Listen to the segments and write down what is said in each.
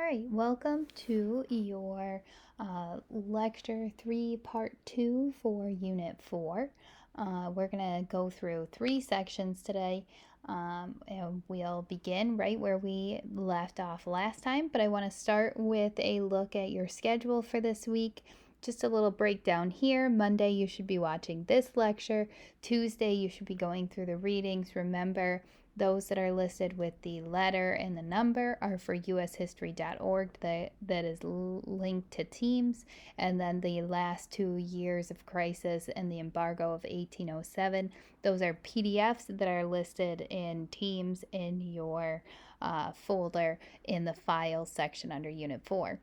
All right, welcome to your Lecture 3, Part 2 for Unit 4. We're going to go through 3 sections today, and we'll begin right where we left off last time. But I want to start with a look at your schedule for this week. Just a little breakdown here. Monday, you should be watching this lecture. Tuesday, you should be going through the readings. Remember, those that are listed with the letter and the number are for ushistory.org. That is linked to Teams. And then the last 2 years of crisis and the embargo of 1807, those are PDFs that are listed in Teams in your folder in the Files section under Unit 4.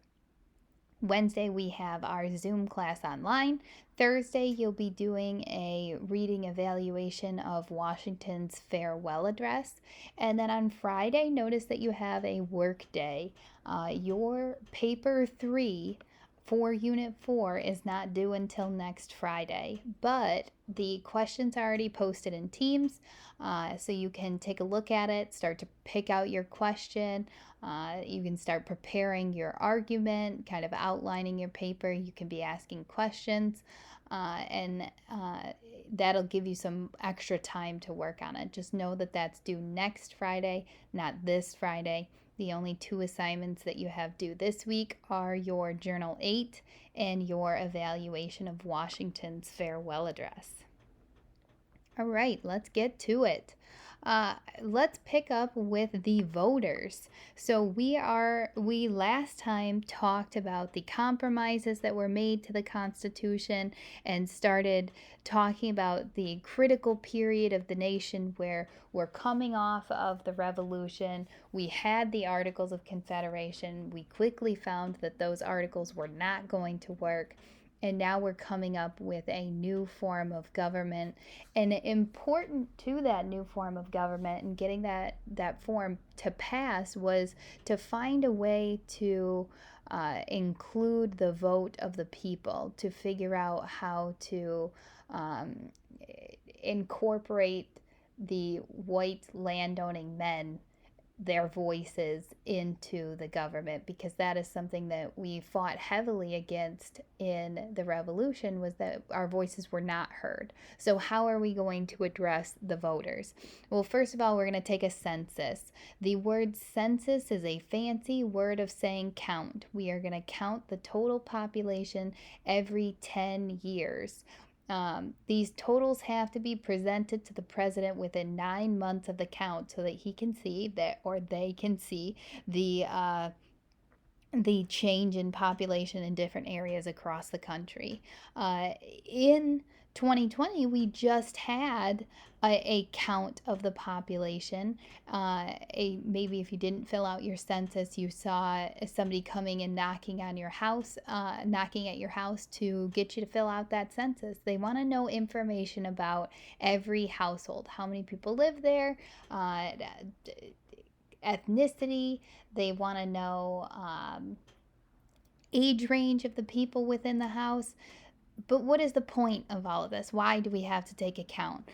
Wednesday, we have our Zoom class online. Thursday, you'll be doing a reading evaluation of Washington's farewell address. And then on Friday, notice that you have a work day. Your paper 3 for Unit 4 is not due until next Friday, but the questions are already posted in Teams, so you can take a look at it, start to pick out your question. You can start preparing your argument, kind of outlining your paper. You can be asking questions, and that'll give you some extra time to work on it. Just know that that's due next Friday, not this Friday. The only 2 assignments that you have due this week are your Journal 8 and your evaluation of Washington's farewell address. All right, let's get to it. Let's pick up with the voters. So we last time talked about the compromises that were made to the Constitution and started talking about the critical period of the nation where we're coming off of the Revolution. We had the Articles of Confederation. We quickly found that those articles were not going to work. And now we're coming up with a new form of government. And important to that new form of government and getting that form to pass was to find a way to include the vote of the people, to figure out how to incorporate the white landowning men, their voices into the government, because that is something that we fought heavily against in the revolution, was that our voices were not heard. So how are we going to address the voters? Well, first of all, we're going to take a census. The word census is a fancy word of saying count. We are going to count the total population every 10 years. These totals have to be presented to the president within 9 months of the count so that he can see that, or they can see the change in population in different areas across the country. In 2020, we just had a count of the population. Maybe if you didn't fill out your census, you saw somebody coming and knocking at your house to get you to fill out that census. They want to know information about every household, how many people live there, ethnicity. They want to know age range of the people within the house. But what is the point of all of this? Why do we have to take account?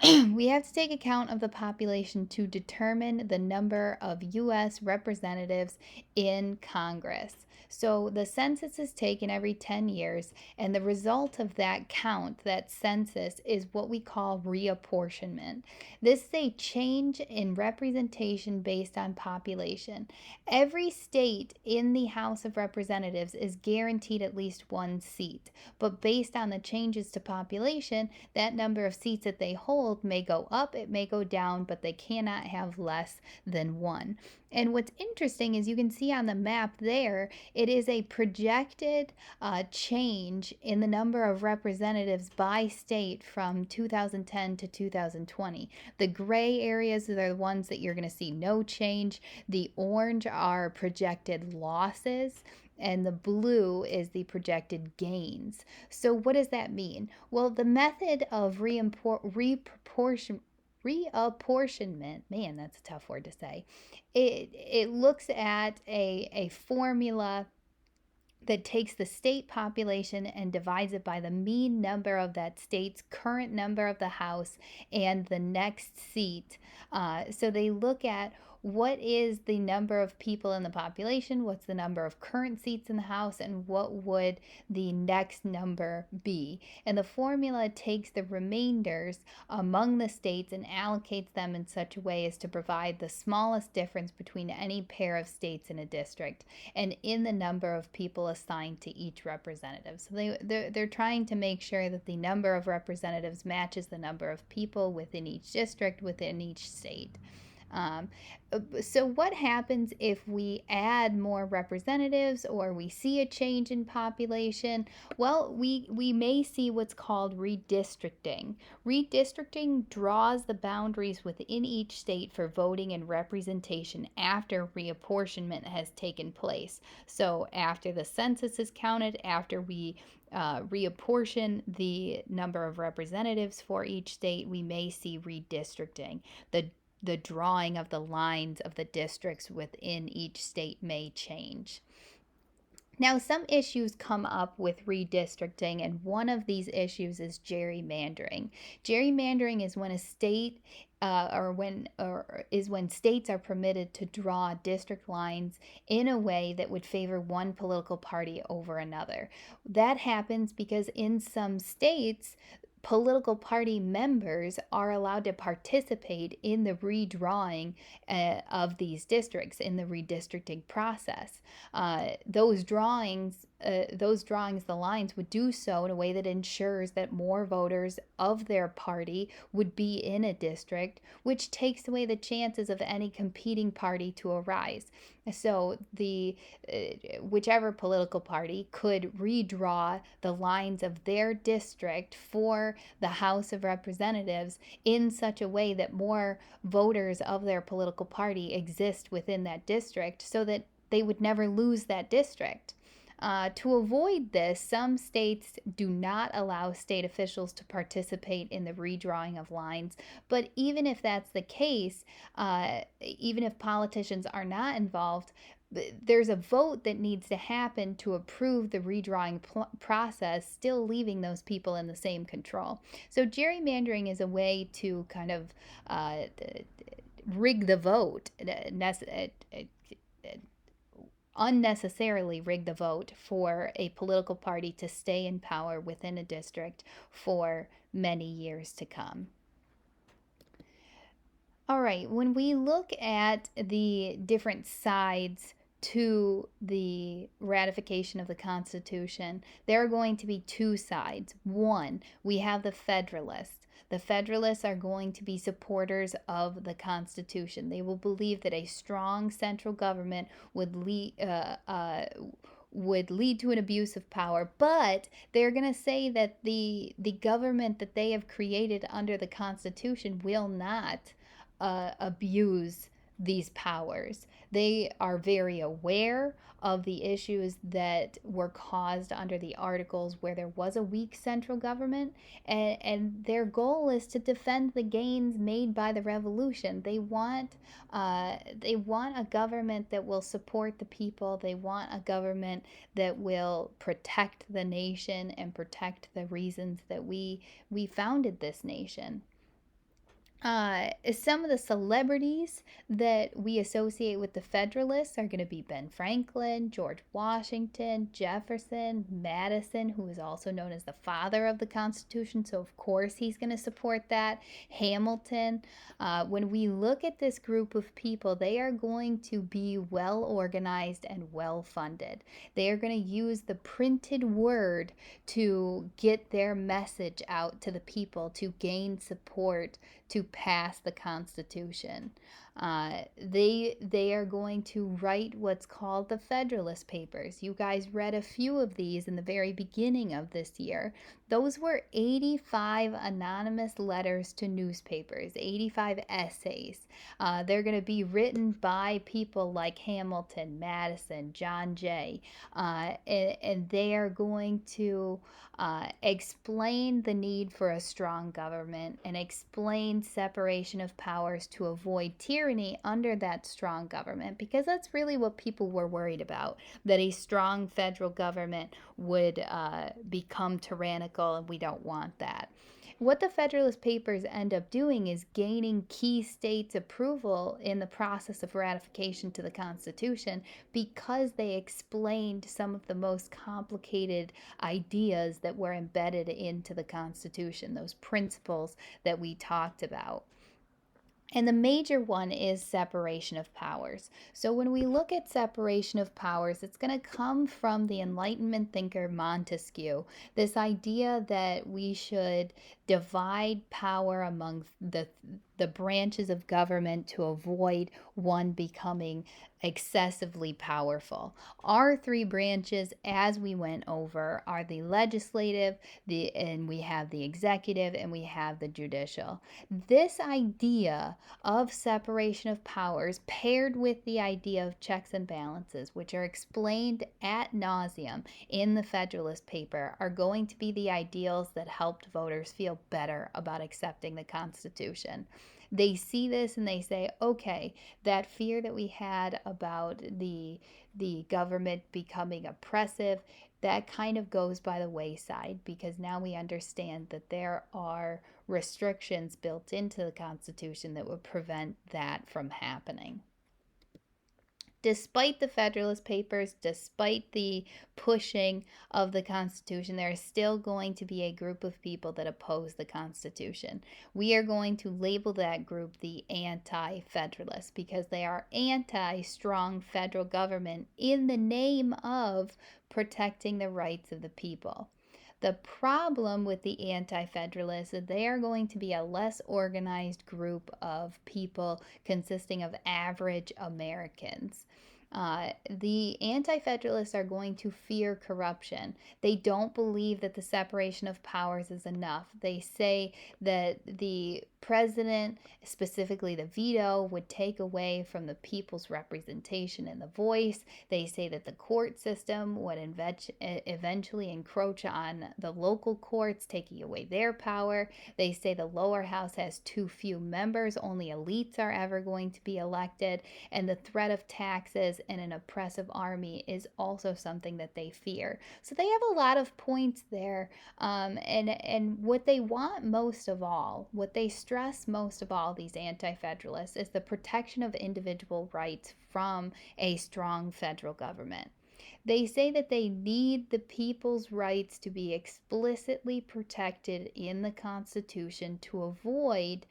We have to take account of the population to determine the number of U.S. representatives in Congress. So the census is taken every 10 years, and the result of that count, that census, is what we call reapportionment. This is a change in representation based on population. Every state in the House of Representatives is guaranteed at least 1 seat, but based on the changes to population, that number of seats that they hold may go up, it may go down, but they cannot have less than 1. And what's interesting is you can see on the map there, it is a projected change in the number of representatives by state from 2010 to 2020. The gray areas are the ones that you're going to see no change. The orange are projected losses, and the blue is the projected gains. So what does that mean? Well, the method of reapportionment, man, that's a tough word to say. It looks at a formula that takes the state population and divides it by the mean number of that state's current number of the House and the next seat. So they look at what is the number of people in the population, what's the number of current seats in the House, and what would the next number be. And the formula takes the remainders among the states and allocates them in such a way as to provide the smallest difference between any pair of states in a district and in the number of people assigned to each representative. So they're trying to make sure that the number of representatives matches the number of people within each district, within each state. Um, so what happens if we add more representatives or we see a change in population? Well, we may see what's called redistricting. Redistricting draws the boundaries within each state for voting and representation after reapportionment has taken place. So after the census is counted, after we reapportion the number of representatives for each state, we may see redistricting. The drawing of the lines of the districts within each state may change. Now, some issues come up with redistricting, and one of these issues is gerrymandering. Gerrymandering is when a state is when states are permitted to draw district lines in a way that would favor one political party over another. That happens because in some states, political party members are allowed to participate in the redrawing of these districts in the redistricting process. Those drawings, the lines would do so in a way that ensures that more voters of their party would be in a district, which takes away the chances of any competing party to arise. So whichever political party could redraw the lines of their district for the House of Representatives in such a way that more voters of their political party exist within that district so that they would never lose that district. To avoid this, some states do not allow state officials to participate in the redrawing of lines. But even if that's the case, even if politicians are not involved, there's a vote that needs to happen to approve the redrawing process, still leaving those people in the same control. So gerrymandering is a way to kind of rig the vote, unnecessarily rig the vote for a political party to stay in power within a district for many years to come. All right, when we look at the different sides to the ratification of the Constitution, there are going to be two sides. One, we have the Federalists. The Federalists are going to be supporters of the Constitution. They will believe that a strong central government would lead to an abuse of power, but they're going to say that the government that they have created under the Constitution will not abuse these powers. They are very aware of the issues that were caused under the Articles where there was a weak central government, and their goal is to defend the gains made by the revolution. They want a government that will support the people. They want a government that will protect the nation and protect the reasons that we founded this nation. Some of the celebrities that we associate with the Federalists are going to be Ben Franklin, George Washington, Jefferson, Madison, who is also known as the father of the Constitution, so of course he's going to support that, Hamilton. When we look at this group of people, they are going to be well organized and well funded. They are going to use the printed word to get their message out to the people, to gain support, to pass the Constitution. They are going to write what's called the Federalist Papers. You guys read a few of these in the very beginning of this year. Those were 85 anonymous letters to newspapers, 85 essays. They're going to be written by people like Hamilton, Madison, John Jay, and they are going to explain the need for a strong government and explain separation of powers to avoid tyranny under that strong government, because that's really what people were worried about, that a strong federal government would become tyrannical, and we don't want that. What the Federalist Papers end up doing is gaining key states' approval in the process of ratification to the Constitution because they explained some of the most complicated ideas that were embedded into the Constitution, those principles that we talked about. And the major one is separation of powers. So when we look at separation of powers, it's going to come from the Enlightenment thinker Montesquieu. This idea that we should divide power among the branches of government to avoid one becoming excessively powerful. Our three branches, as we went over, are the legislative, and we have the executive, and we have the judicial. This idea of separation of powers, paired with the idea of checks and balances, which are explained ad nauseum in the Federalist Paper, are going to be the ideals that helped voters feel better about accepting the Constitution. They see this and they say, okay, that fear that we had about the government becoming oppressive, that kind of goes by the wayside, because now we understand that there are restrictions built into the Constitution that would prevent that from happening. Despite the Federalist Papers, despite the pushing of the Constitution, there is still going to be a group of people that oppose the Constitution. We are going to label that group the anti-Federalists because they are anti-strong federal government in the name of protecting the rights of the people. The problem with the Anti-Federalists is they are going to be a less organized group of people consisting of average Americans. The Anti-Federalists are going to fear corruption. They don't believe that the separation of powers is enough. They say that the president, specifically the veto, would take away from the people's representation and the voice. They say that the court system would eventually encroach on the local courts, taking away their power. They say the lower house has too few members, only elites are ever going to be elected, and the threat of taxes and an oppressive army is also something that they fear. So they have a lot of points there, and what they want most of all, what they stress most of all, these anti-federalists, is the protection of individual rights from a strong federal government. They say that they need the people's rights to be explicitly protected in the Constitution to avoid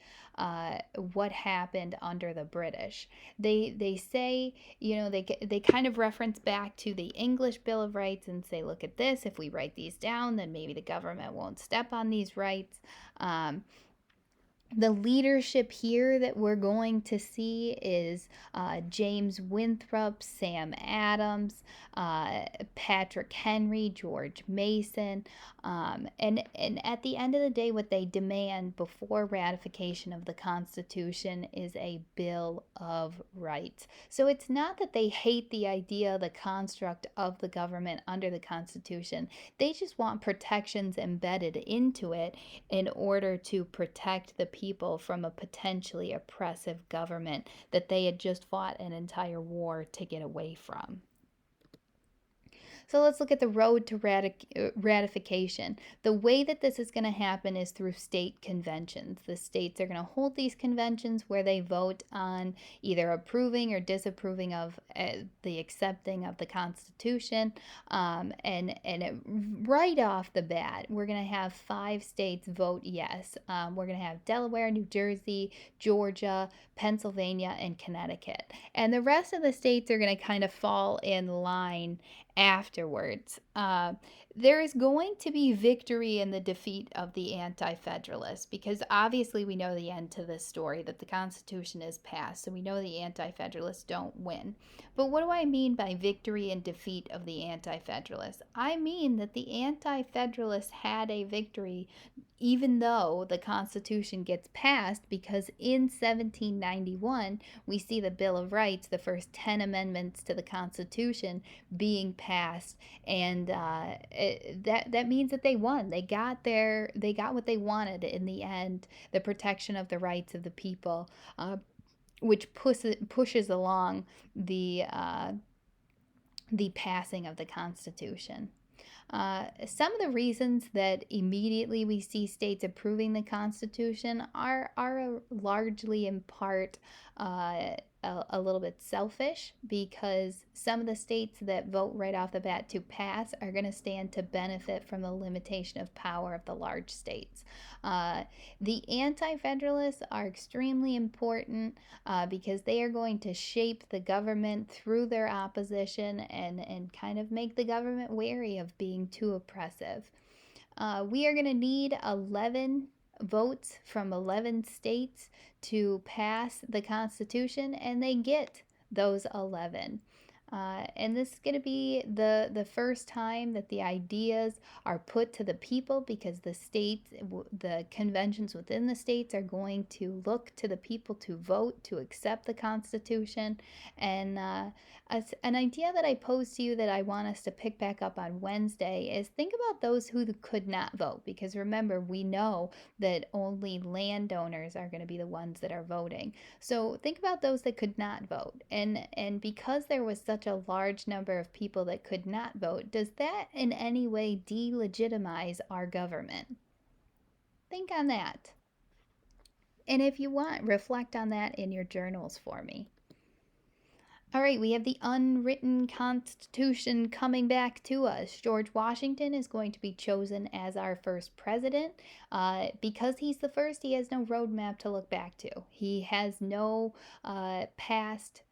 what happened under the British. They say, they kind of reference back to the English Bill of Rights and say, look at this, if we write these down, then maybe the government won't step on these rights. The leadership here that we're going to see is James Winthrop, Sam Adams, Patrick Henry, George Mason. And at the end of the day, what they demand before ratification of the Constitution is a Bill of Rights. So it's not that they hate the idea, the construct of the government under the Constitution. They just want protections embedded into it in order to protect the people from a potentially oppressive government that they had just fought an entire war to get away from. So let's look at the road to ratification. The way that this is going to happen is through state conventions. The states are going to hold these conventions where they vote on either approving or disapproving of the accepting of the Constitution. Right off the bat, we're going to have 5 states vote yes. We're going to have Delaware, New Jersey, Georgia, Pennsylvania, and Connecticut. And the rest of the states are going to kind of fall in line afterwards. There is going to be victory in the defeat of the anti-federalists, because obviously we know the end to this story, that the Constitution is passed, so we know the anti-federalists don't win. But what do I mean by victory and defeat of the anti-federalists? I mean that the anti-federalists had a victory even though the Constitution gets passed, because in 1791 we see the Bill of Rights, the first 10 amendments to the Constitution, being passed, and that means that they won. They got what they wanted in the end, the protection of the rights of the people, which pushes along the passing of the Constitution. Some of the reasons that immediately we see states approving the Constitution are largely in part a little bit selfish, because some of the states that vote right off the bat to pass are going to stand to benefit from the limitation of power of the large states. Uh, the anti federalists are extremely important because they are going to shape the government through their opposition and kind of make the government wary of being too oppressive. We are going to need 11 votes from 11 states to pass the Constitution, and they get those 11. And this is going to be the first time that the ideas are put to the people, because the states, the conventions within the states are going to look to the people to vote to accept the Constitution. And an idea that I posed to you that I want us to pick back up on Wednesday is think about those who could not vote. Because remember, we know that only landowners are going to be the ones that are voting. So think about those that could not vote. And because there was such a large number of people that could not vote, does that in any way delegitimize our government? Think on that. And if you want, reflect on that in your journals for me. All right, we have the unwritten Constitution coming back to us. George Washington is going to be chosen as our first president. Because he's the first, he has no roadmap to look back to. He has no past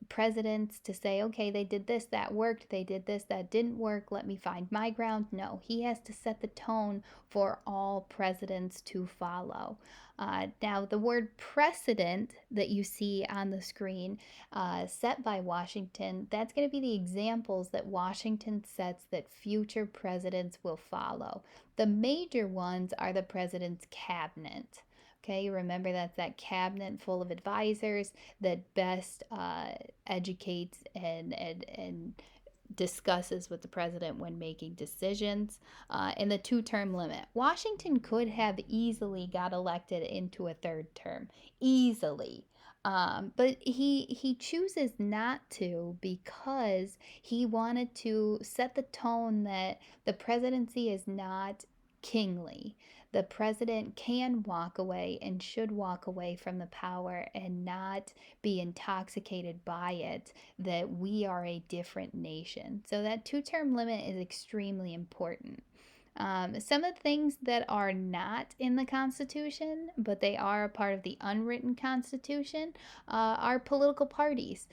presidents to say, okay, they did this, that worked, they did this, that didn't work, let me find my ground. No, he has to set the tone for all presidents to follow. Now, the word precedent that you see on the screen, set by Washington, that's going to be the examples that Washington sets that future presidents will follow. The major ones are the president's cabinet. Okay, remember that's that cabinet full of advisors that best educates and discusses with the president when making decisions. And the two-term limit. Washington could have easily got elected into a third term, easily. But he chooses not to, because he wanted to set the tone that the presidency is not kingly. The president can walk away and should walk away from the power and not be intoxicated by it, that we are a different nation. So that two-term limit is extremely important. Some of the things that are not in the Constitution, but they are a part of the unwritten Constitution, are political parties.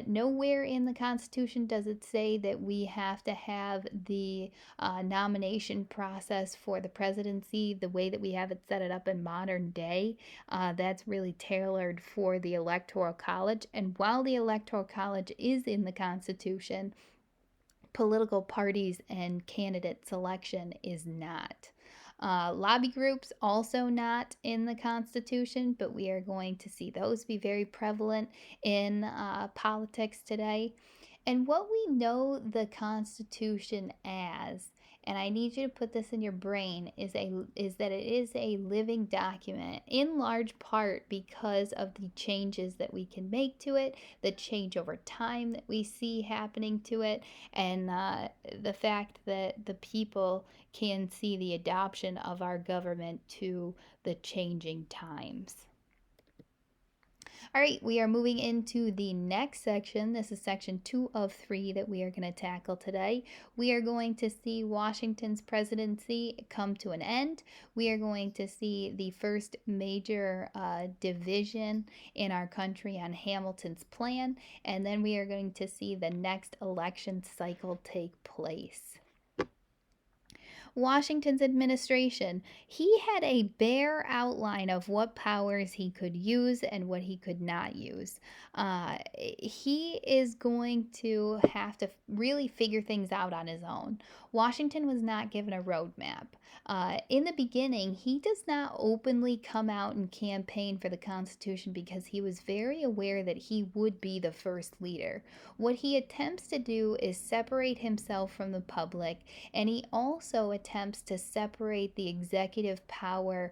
Nowhere in the Constitution does it say that we have to have the nomination process for the presidency the way that we have it set it up in modern day. That's really tailored for the Electoral College. And while the Electoral College is in the Constitution, political parties and candidate selection is not. Lobby groups also not in the Constitution, but we are going to see those be very prevalent in politics today. And what we know the Constitution as, and I need you to put this in your brain, is that it is a living document, in large part because of the changes that we can make to it, the change over time that we see happening to it, and the fact that the people can see the adoption of our government to the changing times. All right, we are moving into the next section. This is section 2 of 3 that we are going to tackle today. We are going to see Washington's presidency come to an end. We are going to see the first major division in our country on Hamilton's plan, and then we are going to see the next election cycle take place. Washington's administration, he had a bare outline of what powers he could use and what he could not use. He is going to have to really figure things out on his own. Washington was not given a roadmap. In the beginning, he does not openly come out and campaign for the Constitution because he was very aware that he would be the first leader. What he attempts to do is separate himself from the public, and he also attempts to separate the executive power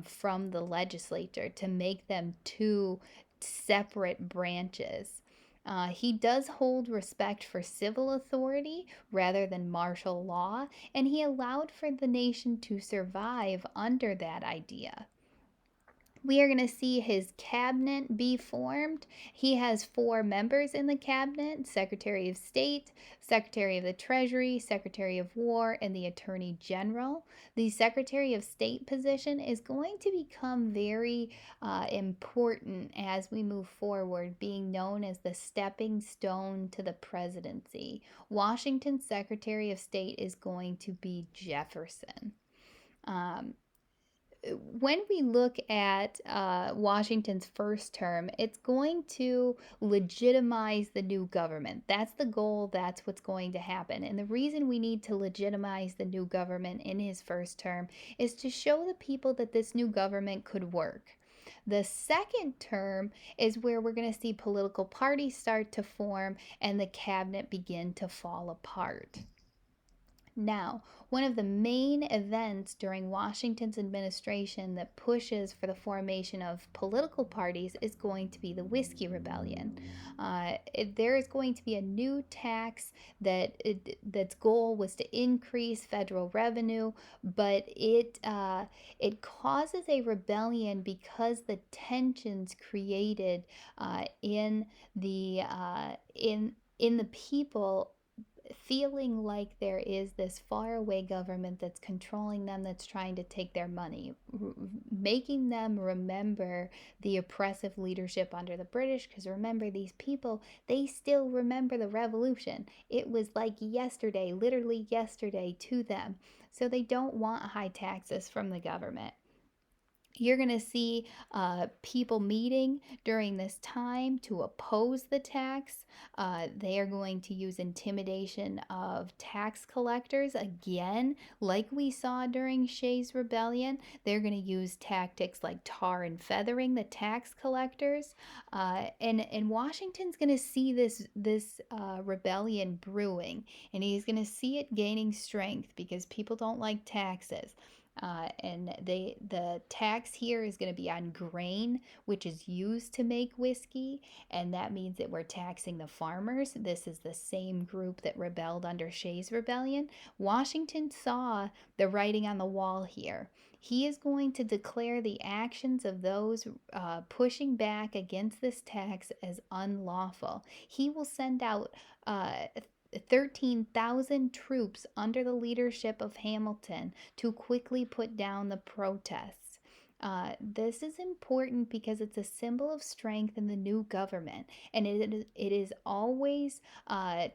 from the legislature to make them two separate branches. He does hold respect for civil authority rather than martial law, and he allowed for the nation to survive under that idea. We are going to see his cabinet be formed. He has 4 members in the cabinet: Secretary of State, Secretary of the Treasury, Secretary of War, and the Attorney General. The Secretary of State position is going to become very important as we move forward, being known as the stepping stone to the presidency. Washington's Secretary of State is going to be Jefferson. Um, when we look at Washington's first term, it's going to legitimize the new government. That's the goal. That's what's going to happen. And the reason we need to legitimize the new government in his first term is to show the people that this new government could work. The second term is where we're going to see political parties start to form and the cabinet begin to fall apart. Now, one of the main events during Washington's administration that pushes for the formation of political parties is going to be the Whiskey Rebellion. There is going to be a new tax that's goal was to increase federal revenue, but it causes a rebellion because the tensions created in the people feeling like there is this faraway government that's controlling them, that's trying to take their money, making them remember the oppressive leadership under the British. Because remember, these people, they still remember the revolution. It was like yesterday, literally yesterday to them. So they don't want high taxes from the government. You're going to see people meeting during this time to oppose the tax. They are going to use intimidation of tax collectors. Again, like we saw during Shays' Rebellion, they're going to use tactics like tar and feathering the tax collectors. And Washington's going to see this rebellion brewing, and he's going to see it gaining strength because people don't like taxes. And the tax here is going to be on grain, which is used to make whiskey, and that means that we're taxing the farmers. This is the same group that rebelled under Shays' Rebellion. Washington saw the writing on the wall here. He is going to declare the actions of those pushing back against this tax as unlawful. He will send out 13,000 troops under the leadership of Hamilton to quickly put down the protests. This is important because it's a symbol of strength in the new government, and it is always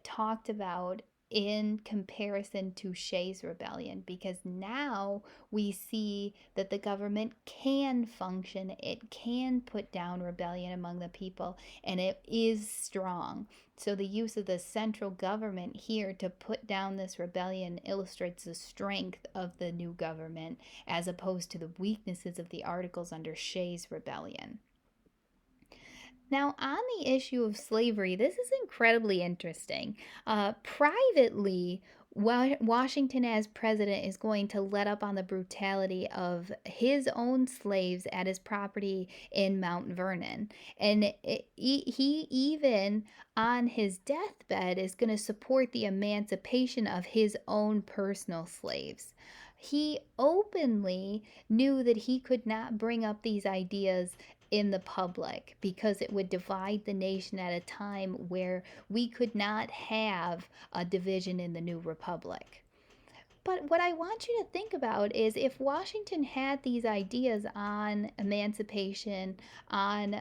talked about in comparison to Shays' Rebellion, because now we see that the government can function, it can put down rebellion among the people, and it is strong. So the use of the central government here to put down this rebellion illustrates the strength of the new government as opposed to the weaknesses of the articles under Shays' Rebellion. Now, on the issue of slavery, this is incredibly interesting. Privately, Washington, as president, is going to let up on the brutality of his own slaves at his property in Mount Vernon. And he even, on his deathbed, is going to support the emancipation of his own personal slaves. He openly knew that he could not bring up these ideas in the public because it would divide the nation at a time where we could not have a division in the new republic. But what I want you to think about is if Washington had these ideas on emancipation, on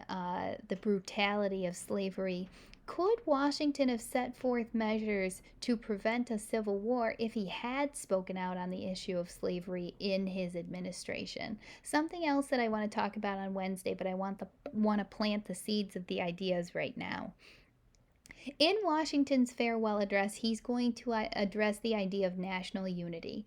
the brutality of slavery, could Washington have set forth measures to prevent a civil war if he had spoken out on the issue of slavery in his administration? Something else that I want to talk about on Wednesday, but I want to plant the seeds of the ideas right now. In Washington's farewell address, he's going to address the idea of national unity.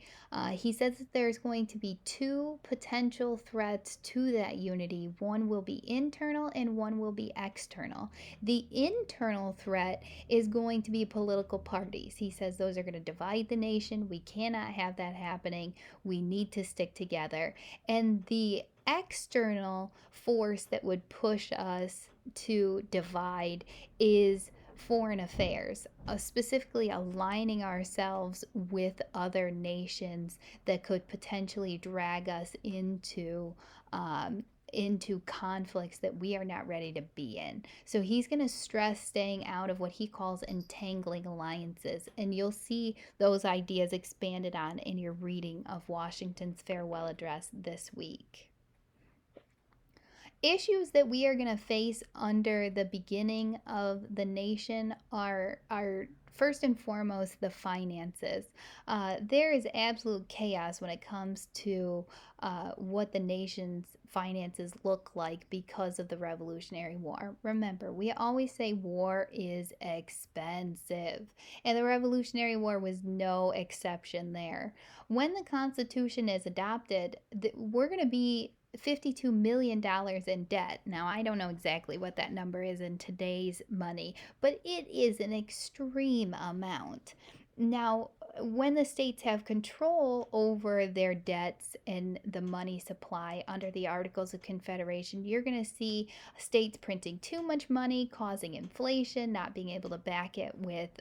He says that there's going to be two potential threats to that unity. One will be internal and one will be external. The internal threat is going to be political parties. He says those are going to divide the nation. We cannot have that happening. We need to stick together. And the external force that would push us to divide is foreign affairs, specifically aligning ourselves with other nations that could potentially drag us into conflicts that we are not ready to be in. So he's going to stress staying out of what he calls entangling alliances, and you'll see those ideas expanded on in your reading of Washington's farewell address this week. Issues that we are going to face under the beginning of the nation are first and foremost the finances. There is absolute chaos when it comes to what the nation's finances look like because of the Revolutionary War. Remember, we always say war is expensive, and the Revolutionary War was no exception there. When the Constitution is adopted, we're going to be $52 million in debt. Now, I don't know exactly what that number is in today's money, but it is an extreme amount. Now, when the states have control over their debts and the money supply under the Articles of Confederation, you're going to see states printing too much money, causing inflation, not being able to back it with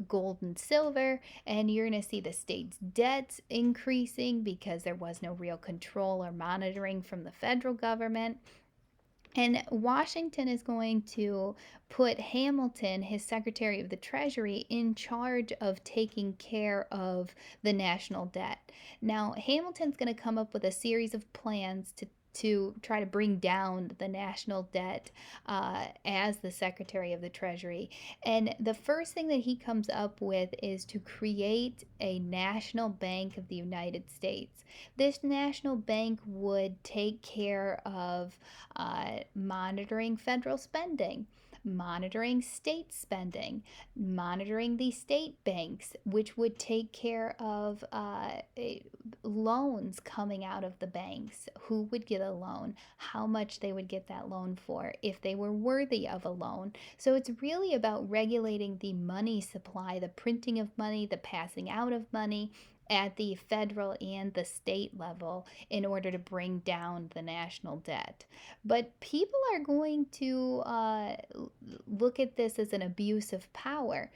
gold and silver, and you're going to see the state's debts increasing because there was no real control or monitoring from the federal government. And Washington is going to put Hamilton, his Secretary of the Treasury, in charge of taking care of the national debt. Now, Hamilton's going to come up with a series of plans to try to bring down the national debt as the Secretary of the Treasury. And the first thing that he comes up with is to create a national bank of the United States. This national bank would take care of monitoring federal spending, monitoring state spending, monitoring the state banks, which would take care of loans coming out of the banks, who would get a loan, how much they would get that loan for, if they were worthy of a loan. So it's really about regulating the money supply, the printing of money, the passing out of money at the federal and the state level in order to bring down the national debt. But people are going to look at this as an abuse of power.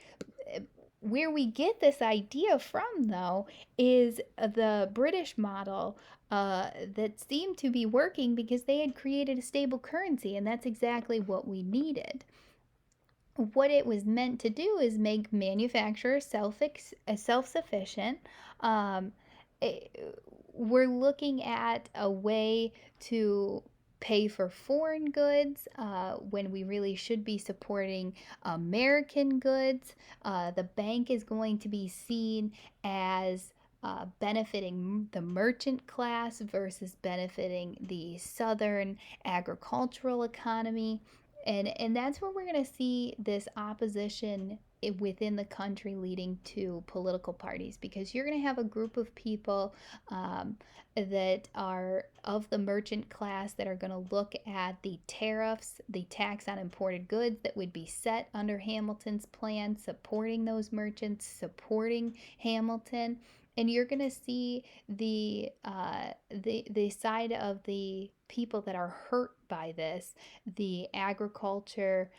Where we get this idea from, though, is the British model that seemed to be working because they had created a stable currency, and that's exactly what we needed. What it was meant to do is make manufacturers self-sufficient. Um, we're looking at a way to pay for foreign goods when we really should be supporting American goods. The bank is going to be seen as benefiting the merchant class versus benefiting the southern agricultural economy. And that's where we're going to see this opposition within the country leading to political parties, because you're going to have a group of people that are of the merchant class that are going to look at the tariffs, the tax on imported goods that would be set under Hamilton's plan, supporting those merchants, supporting Hamilton. And you're going to see the side of the people that are hurt by this, the agriculture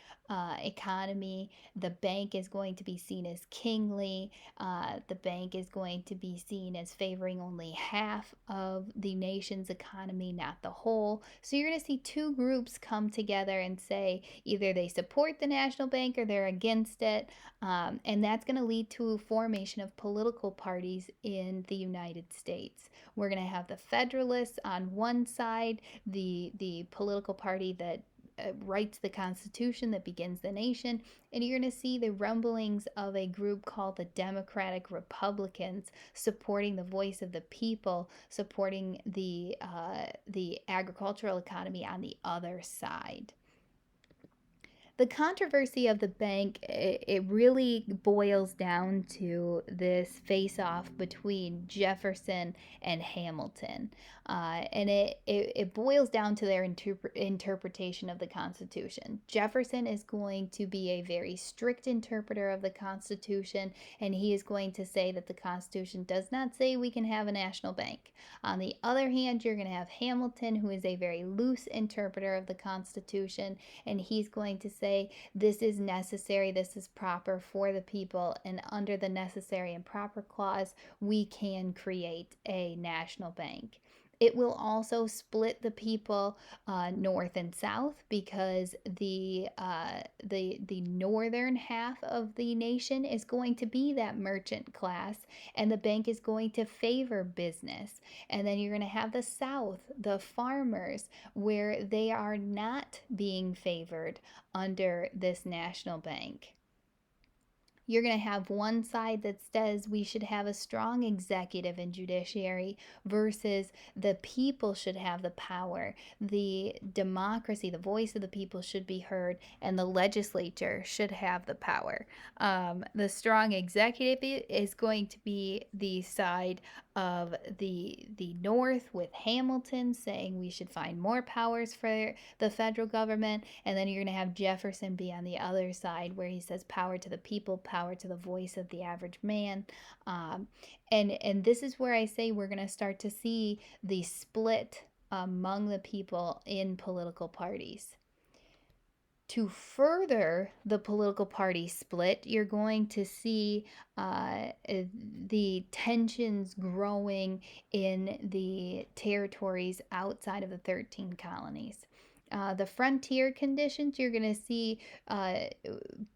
economy. The bank is going to be seen as kingly. The bank is going to be seen as favoring only half of the nation's economy, not the whole. So you're going to see two groups come together and say either they support the national bank or they're against it. And that's going to lead to a formation of political parties in the United States. We're going to have the Federalists on one side, the political party that writes the Constitution that begins the nation, and you're going to see the rumblings of a group called the Democratic Republicans supporting the voice of the people, supporting the agricultural economy on the other side. The controversy of the bank, it really boils down to this face off between Jefferson and Hamilton. And it boils down to their interpretation of the Constitution. Jefferson is going to be a very strict interpreter of the Constitution, and he is going to say that the Constitution does not say we can have a national bank. On the other hand, you're going to have Hamilton, who is a very loose interpreter of the Constitution, and he's going to say this is necessary, this is proper for the people, and under the necessary and proper clause, we can create a national bank. It will also split the people north and south, because the northern half of the nation is going to be that merchant class, and the bank is going to favor business. And then you're going to have the south, the farmers, where they are not being favored under this national bank. You're going to have one side that says we should have a strong executive and judiciary versus the people should have the power. The democracy, the voice of the people should be heard, and the legislature should have the power. The strong executive is going to be the side of the North, with Hamilton saying we should find more powers for the federal government, and then you're going to have Jefferson be on the other side, where he says power to the people, power to the voice of the average man. um, and this is where I say we're going to start to see the split among the people in political parties. To further the political party split, you're going to see the tensions growing in the territories outside of the 13 colonies. The frontier conditions, you're going to see uh,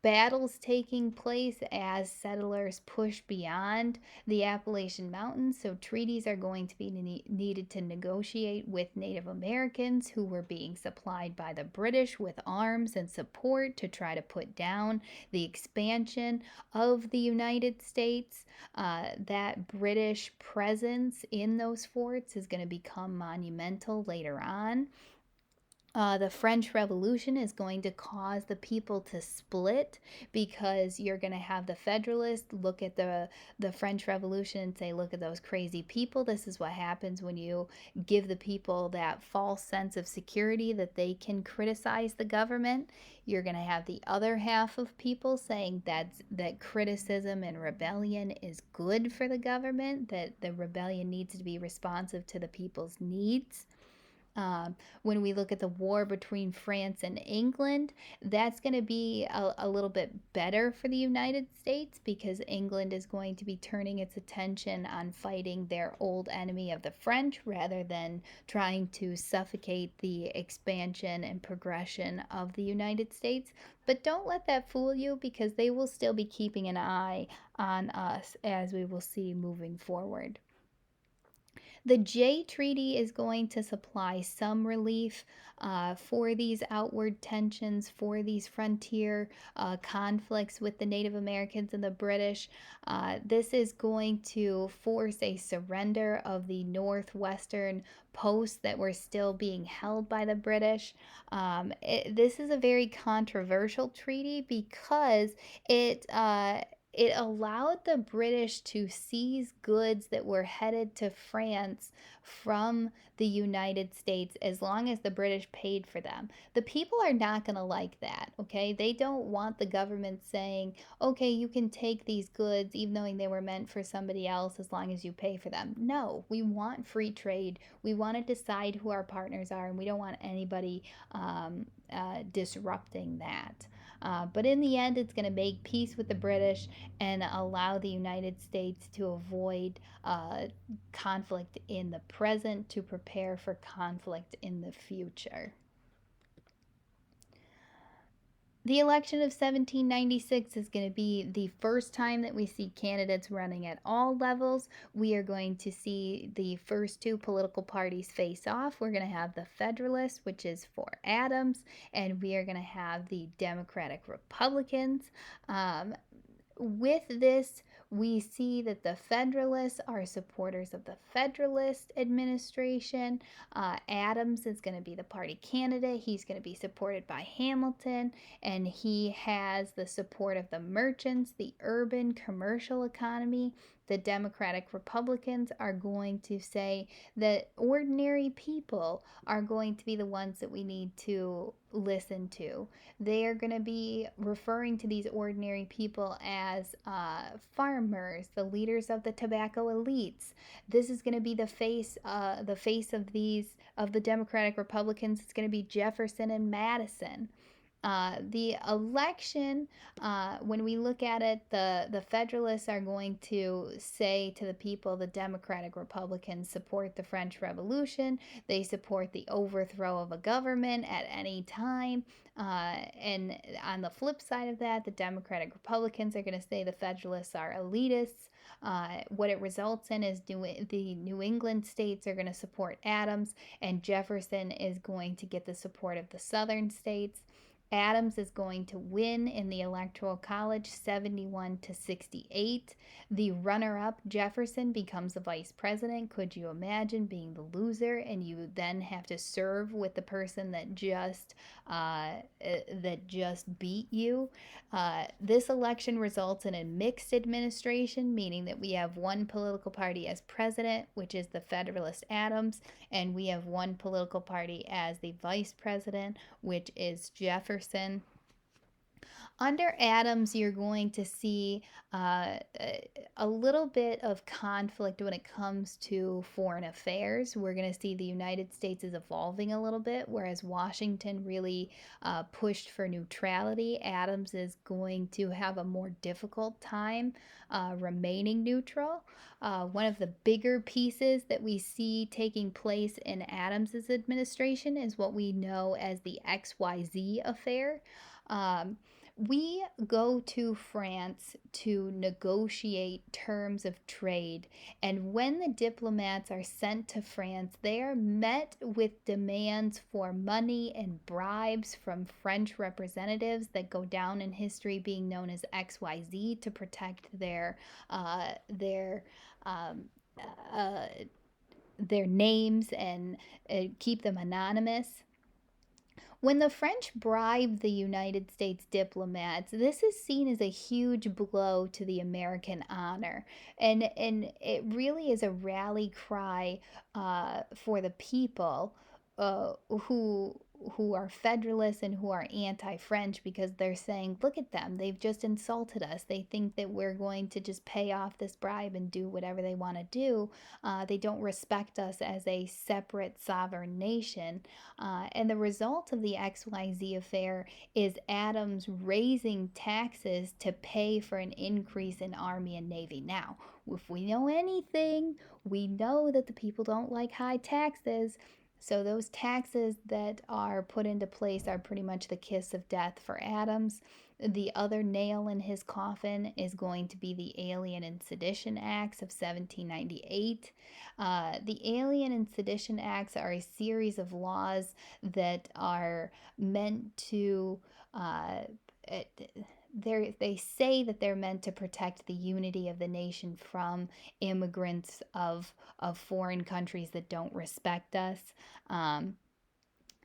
battles taking place as settlers push beyond the Appalachian Mountains. So, treaties are going to be needed to negotiate with Native Americans who were being supplied by the British with arms and support to try to put down the expansion of the United States. That British presence in those forts is going to become monumental later on. The French Revolution is going to cause the people to split, because you're going to have the Federalists look at the French Revolution and say, look at those crazy people. This is what happens when you give the people that false sense of security that they can criticize the government. You're going to have the other half of people saying that criticism and rebellion is good for the government, that the rebellion needs to be responsive to the people's needs. When we look at the war between France and England, that's going to be a little bit better for the United States, because England is going to be turning its attention on fighting their old enemy of the French, rather than trying to suffocate the expansion and progression of the United States. But don't let that fool you, because they will still be keeping an eye on us, as we will see moving forward. The Jay Treaty is going to supply some relief for these outward tensions, for these frontier conflicts with the Native Americans and the British. This is going to force a surrender of the northwestern posts that were still being held by the British. This is a very controversial treaty, because it allowed the British to seize goods that were headed to France from the United States, as long as the British paid for them. The people are not going to like that, okay? They don't want the government saying, okay, you can take these goods even though they were meant for somebody else, as long as you pay for them. No, we want free trade. We want to decide who our partners are, and we don't want anybody disrupting that. But in the end, it's going to make peace with the British and allow the United States to avoid conflict in the present, to prepare for conflict in the future. The election of 1796 is going to be the first time that we see candidates running at all levels. We are going to see the first two political parties face off. We're going to have the Federalists, which is for Adams, and we are going to have the Democratic Republicans. With this, We see that the Federalists are supporters of the Federalist administration. Adams is going to be the party candidate. He's going to be supported by Hamilton, and he has the support of the merchants, the urban commercial economy. The Democratic Republicans are going to say that ordinary people are going to be the ones that we need to listen to. They are going to be referring to these ordinary people as farmers, the leaders of the tobacco elites. This is going to be the face of the Democratic Republicans. It's going to be Jefferson and Madison. The election, when we look at it, the Federalists are going to say to the people, the Democratic Republicans support the French Revolution. They support the overthrow of a government at any time. And on the flip side of that, the Democratic Republicans are going to say the Federalists are elitists. What it results in is the New England states are going to support Adams, and Jefferson is going to get the support of the Southern states. Adams is going to win in the Electoral College 71 to 68. The runner up, Jefferson, becomes the vice president. Could you imagine being the loser and you then have to serve with the person that just beat you? This election results in a mixed administration, meaning that we have one political party as president, which is the Federalist Adams, and we have one political party as the vice president, which is Jefferson. Under Adams, you're going to see a little bit of conflict when it comes to foreign affairs. We're going to see the United States is evolving a little bit, whereas Washington really pushed for neutrality. Adams is going to have a more difficult time remaining neutral. One of the bigger pieces that we see taking place in Adams's administration is what we know as the XYZ affair. Um, we go to France to negotiate terms of trade, and when the diplomats are sent to France, they are met with demands for money and bribes from French representatives that go down in history being known as XYZ to protect um, uh, their names and keep them anonymous. When the French bribe the United States diplomats, this is seen as a huge blow to the American honor. And it really is a rally cry for the people uh, who who are federalists and who are anti-French, because they're saying, look at them, they've just insulted us. They think that we're going to just pay off this bribe and do whatever they want to do. They don't respect us as a separate sovereign nation. And the result of the XYZ affair is Adams raising taxes to pay for an increase in Army and Navy. Now, if we know anything, we know that the people don't like high taxes. So those taxes that are put into place are pretty much the kiss of death for Adams. The other nail in his coffin is going to be the Alien and Sedition Acts of 1798. The Alien and Sedition Acts are a series of laws that are meant to uh, they say that they're meant to protect the unity of the nation from immigrants of foreign countries that don't respect us. Um,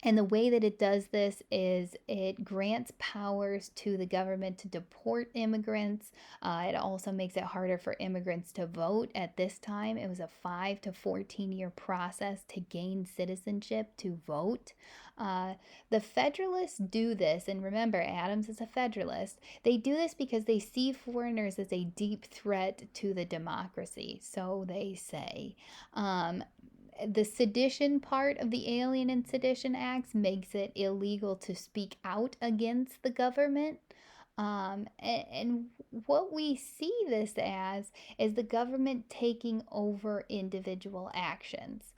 and the way that it does this is it grants powers to the government to deport immigrants. It also makes it harder for immigrants to vote. At this time, it was a 5 to 14-year process to gain citizenship to vote. The Federalists do this, and remember, Adams is a Federalist. They do this because they see foreigners as a deep threat to the democracy, so they say. Um, the sedition part of the Alien and Sedition Acts makes it illegal to speak out against the government. And what we see this as is the government taking over individual actions.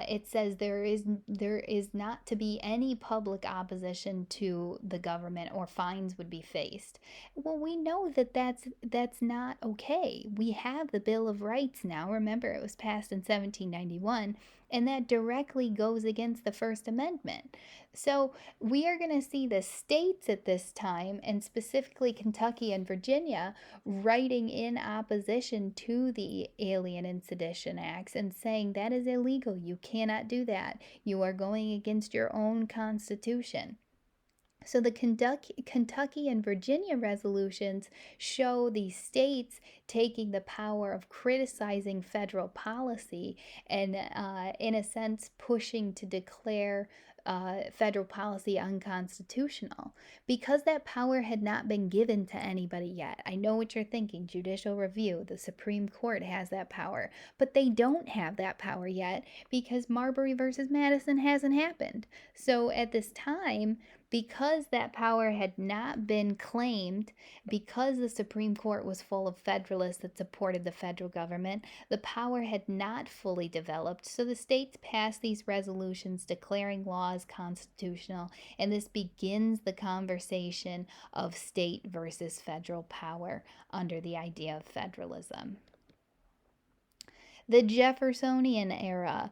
It says there is not to be any public opposition to the government, or fines would be faced. Well, we know that that's not okay. We have the Bill of Rights now. Remember, it was passed in 1791, and that directly goes against the First Amendment. So we are going to see the states at this time, and specifically Kentucky and Virginia, writing in opposition to the Alien and Sedition Acts and saying that is illegal. You cannot do that. You are going against your own Constitution. So the Kentucky and Virginia resolutions show the states taking the power of criticizing federal policy and, in a sense, pushing to declare federal policy unconstitutional because that power had not been given to anybody yet. I know what you're thinking, judicial review, the Supreme Court has that power, but they don't have that power yet because Marbury versus Madison hasn't happened. So at this time, because that power had not been claimed, because the Supreme Court was full of Federalists that supported the federal government, the power had not fully developed. So the states passed these resolutions declaring laws constitutional, and this begins the conversation of state versus federal power under the idea of federalism. The Jeffersonian era.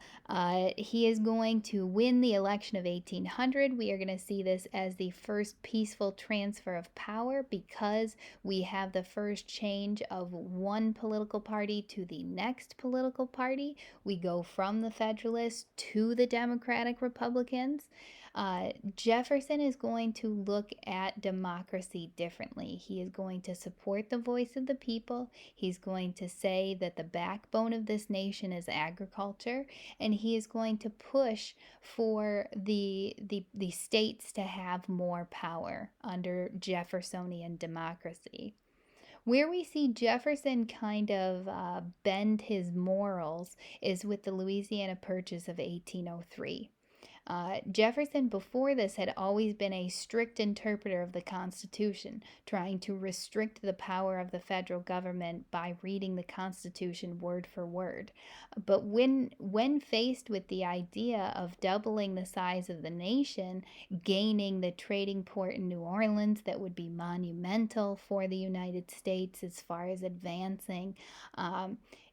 He is going to win the election of 1800. We are going to see this as the first peaceful transfer of power because we have the first change of one political party to the next political party. We go from the Federalists to the Democratic Republicans. Jefferson is going to look at democracy differently. He is going to support the voice of the people. He's going to say that the backbone of this nation is agriculture, and he is going to push for the states to have more power under Jeffersonian democracy. Where we see Jefferson kind of bend his morals is with the Louisiana Purchase of 1803. Jefferson, before this, had always been a strict interpreter of the Constitution, trying to restrict the power of the federal government by reading the Constitution word for word. But when faced with the idea of doubling the size of the nation, gaining the trading port in New Orleans that would be monumental for the United States as far as advancing,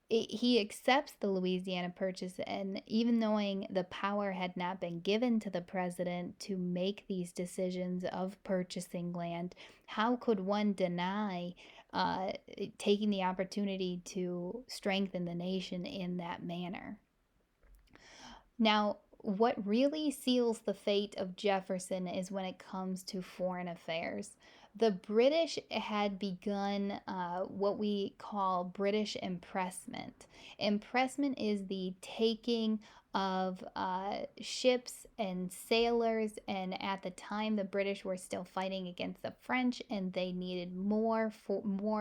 he accepts the Louisiana Purchase, and even knowing the power had not been given to the president to make these decisions of purchasing land, how could one deny taking the opportunity to strengthen the nation in that manner? Now, what really seals the fate of Jefferson is when it comes to foreign affairs. The British had begun what we call British impressment. Impressment is the taking of ships and sailors, and at the time the British were still fighting against the French, and they needed more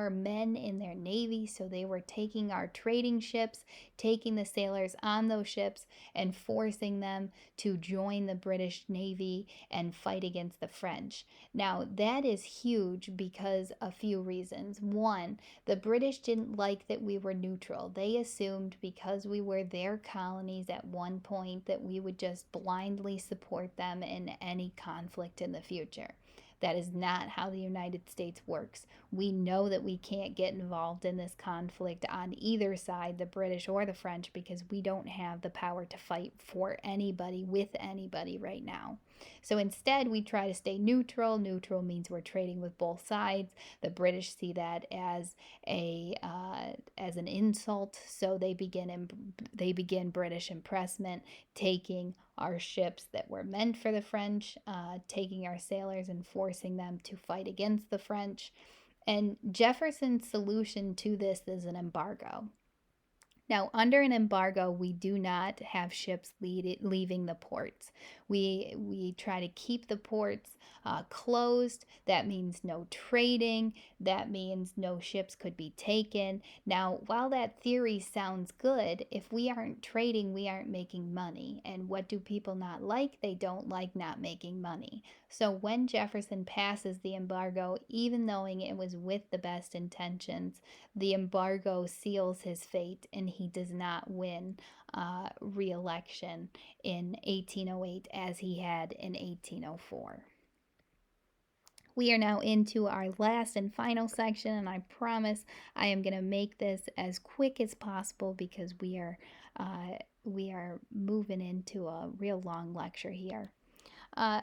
men in their navy, so they were taking our trading ships, taking the sailors on those ships, and forcing them to join the British Navy and fight against the French. Now, that is huge because a few reasons. One, the British didn't like that we were neutral. They assumed because we were their colonies at one point that we would just blindly support them in any conflict in the future. That is not how the United States works. We know that we can't get involved in this conflict on either side, the British or the French, because we don't have the power to fight for anybody with anybody right now. So instead, we try to stay neutral. Neutral means we're trading with both sides. The British see that as an insult, so they begin British impressment, taking our ships that were meant for the French, taking our sailors and forcing them to fight against the French. And Jefferson's solution to this is an embargo. Now, under an embargo, we do not have ships leaving the ports. We try to keep the ports closed. That means no trading. That means no ships could be taken. Now, while that theory sounds good, if we aren't trading, we aren't making money. And what do people not like? They don't like not making money. So when Jefferson passes the embargo, even knowing it was with the best intentions, the embargo seals his fate, and he does not win re-election in 1808 as he had in 1804. We are now into our last and final section, and I promise I am going to make this as quick as possible because we are we are moving into a real long lecture here.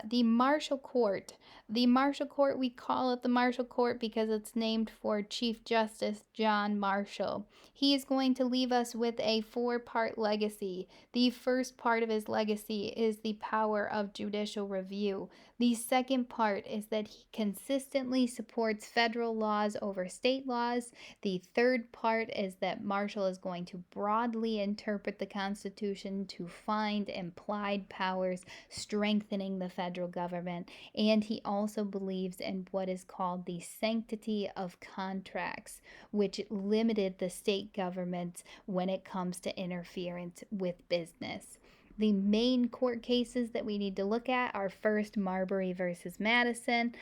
The Marshall Court. The Marshall Court, we call it the Marshall Court because it's named for Chief Justice John Marshall. He is going to leave us with a four-part legacy. The first part of his legacy is the power of judicial review. The second part is that he consistently supports federal laws over state laws. The third part is that Marshall is going to broadly interpret the Constitution to find implied powers, strengthening the federal government. And he also believes in what is called the sanctity of contracts, which limited the state governments when it comes to interference with business. The main court cases that we need to look at are first Marbury versus Madison.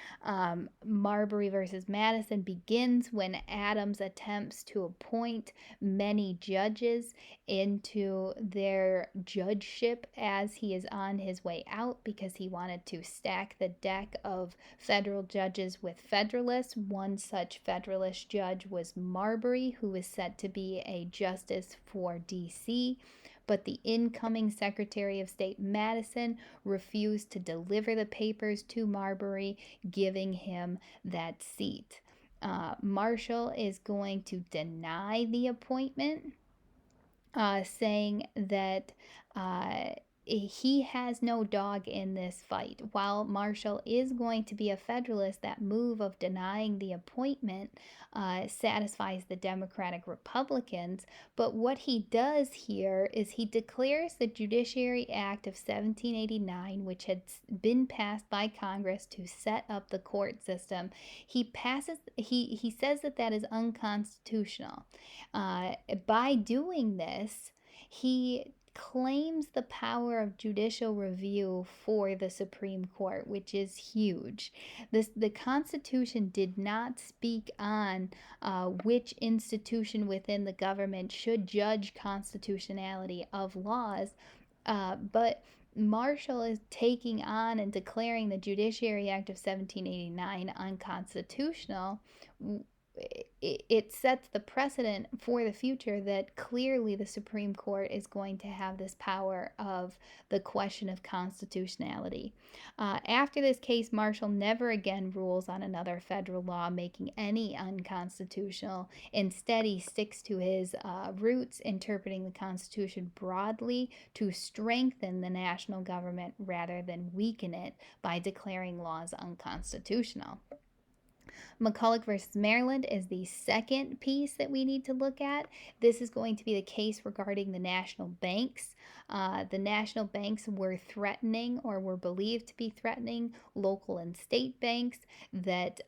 Marbury versus Madison begins when Adams attempts to appoint many judges into their judgeship as he is on his way out because he wanted to stack the deck of federal judges with Federalists. One such Federalist judge was Marbury, who was set to be a justice for D.C., but the incoming Secretary of State Madison refused to deliver the papers to Marbury, giving him that seat. Marshall is going to deny the appointment, saying that he has no dog in this fight. While Marshall is going to be a Federalist, that move of denying the appointment satisfies the Democratic Republicans. But what he does here is he declares the Judiciary Act of 1789, which had been passed by Congress to set up the court system. He says that that is unconstitutional. By doing this, he claims the power of judicial review for the Supreme Court, which is huge. The Constitution did not speak on which institution within the government should judge constitutionality of laws, but Marshall is taking on and declaring the Judiciary Act of 1789 unconstitutional. It sets the precedent for the future that clearly the Supreme Court is going to have this power of the question of constitutionality. After this case, Marshall never again rules on another federal law making any unconstitutional. Instead, he sticks to his roots, interpreting the Constitution broadly to strengthen the national government rather than weaken it by declaring laws unconstitutional. McCulloch versus Maryland is the second piece that we need to look at. This is going to be the case regarding the national banks. The national banks were threatening, or were believed to be threatening, local and state banks that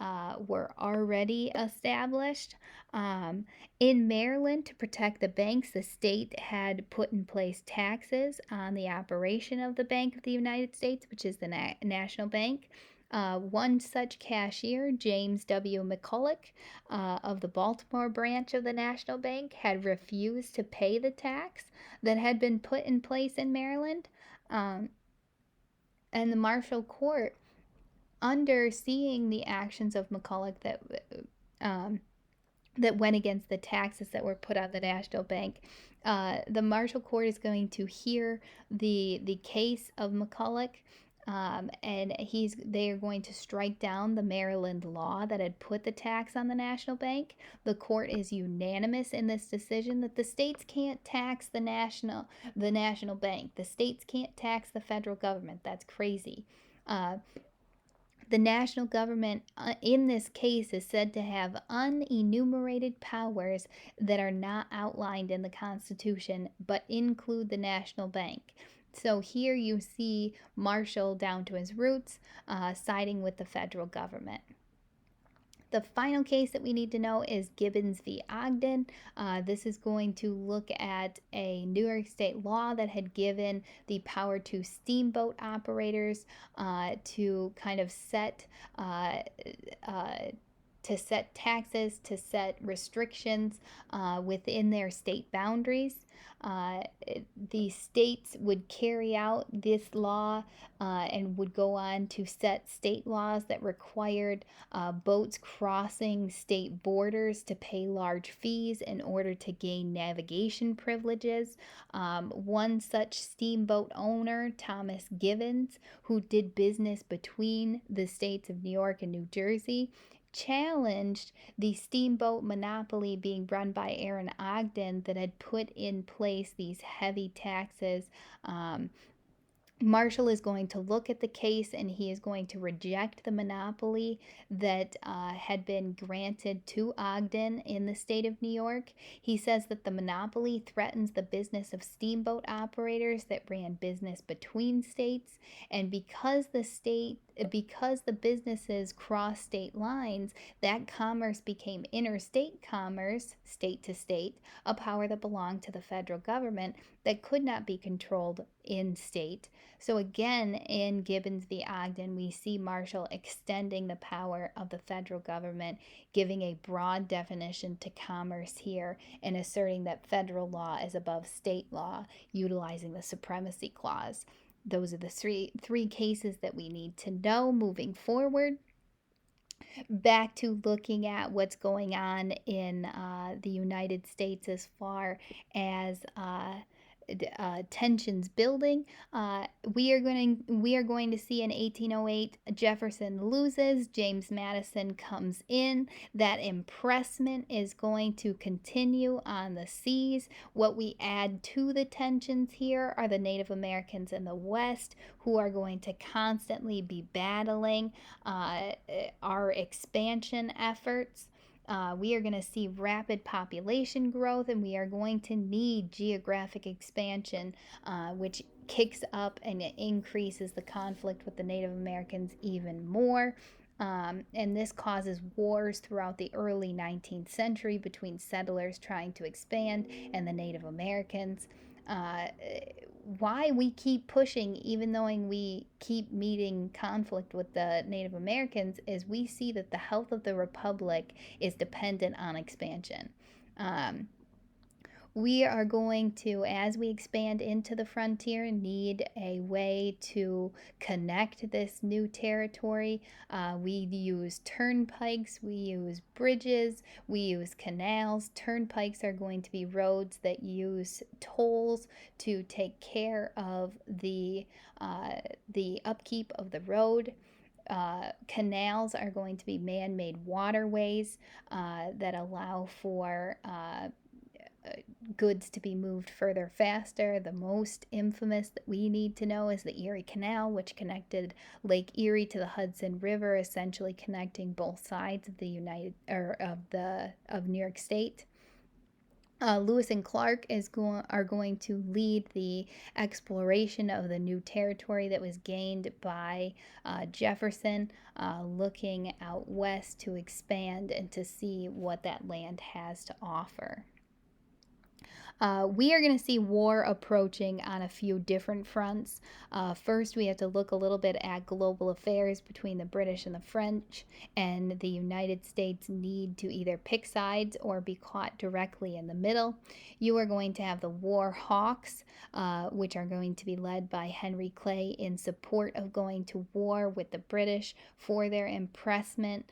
were already established. In Maryland, to protect the banks, the state had put in place taxes on the operation of the Bank of the United States, which is the National Bank. One such cashier, James W. McCulloch, of the Baltimore branch of the National Bank, had refused to pay the tax that had been put in place in Maryland. And the Marshall Court, under seeing the actions of McCulloch that went against the taxes that were put on the National Bank, the Marshall Court is going to hear the case of McCulloch. And they are going to strike down the Maryland law that had put the tax on the National Bank. The court is unanimous in this decision that the states can't tax the national bank. The states can't tax the federal government. That's crazy. The national government in this case is said to have unenumerated powers that are not outlined in the Constitution but include the National Bank. So here you see Marshall down to his roots, siding with the federal government. The final case that we need to know is Gibbons v. Ogden. This is going to look at a New York State law that had given the power to steamboat operators to kind of set to set taxes, to set restrictions within their state boundaries. Uh, the states would carry out this law and would go on to set state laws that required boats crossing state borders to pay large fees in order to gain navigation privileges. One such steamboat owner, Thomas Gibbons, who did business between the states of New York and New Jersey, challenged the steamboat monopoly being run by Aaron Ogden that had put in place these heavy taxes. Um, Marshall is going to look at the case and he is going to reject the monopoly that had been granted to Ogden in the state of New York. He says that the monopoly threatens the business of steamboat operators that ran business between states, and because the businesses cross state lines, that commerce became interstate commerce, state to state, a power that belonged to the federal government that could not be controlled in state. So again, in Gibbons v. Ogden, we see Marshall extending the power of the federal government, giving a broad definition to commerce here, and asserting that federal law is above state law, utilizing the supremacy clause. Those are the three cases that we need to know moving forward. Back to looking at what's going on in the United States as far as tensions building. We are going to see in 1808 Jefferson loses, James Madison comes in. That impressment is going to continue on the seas. What we add to the tensions here are the Native Americans in the West, who are going to constantly be battling our expansion efforts. We are going to see rapid population growth, and we are going to need geographic expansion, which kicks up and increases the conflict with the Native Americans even more. And this causes wars throughout the early 19th century between settlers trying to expand and the Native Americans. Uh, why we keep pushing, even though we keep meeting conflict with the Native Americans, is we see that the health of the Republic is dependent on expansion. Um, we are going to, as we expand into the frontier, need a way to connect this new territory. We use turnpikes, we use bridges, we use canals. Turnpikes are going to be roads that use tolls to take care of the upkeep of the road. Canals are going to be man-made waterways that allow for goods to be moved further faster. The most infamous that we need to know is the Erie Canal, which connected Lake Erie to the Hudson River, essentially connecting both sides of the of New York State. Lewis and Clark are going to lead the exploration of the new territory that was gained by Jefferson, looking out west to expand and to see what that land has to offer. We are going to see war approaching on a few different fronts. First, we have to look a little bit at global affairs between the British and the French, and the United States need to either pick sides or be caught directly in the middle. You are going to have the war hawks, which are going to be led by Henry Clay in support of going to war with the British for their impressment,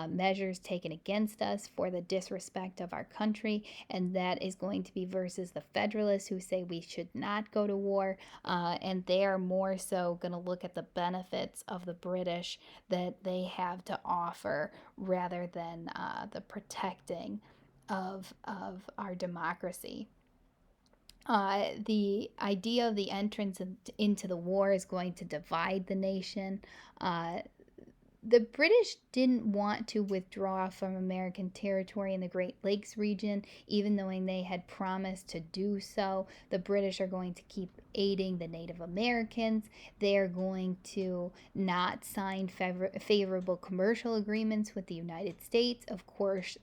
measures taken against us for the disrespect of our country, and that is going to be versus the Federalists, who say we should not go to war, and they are more so going to look at the benefits of the British that they have to offer rather than the protecting of our democracy. The idea of the entrance into the war is going to divide the nation. The British didn't want to withdraw from American territory in the Great Lakes region, even though they had promised to do so. The British are going to keep aiding the Native Americans. They are going to not sign favorable commercial agreements with the United States. Of course,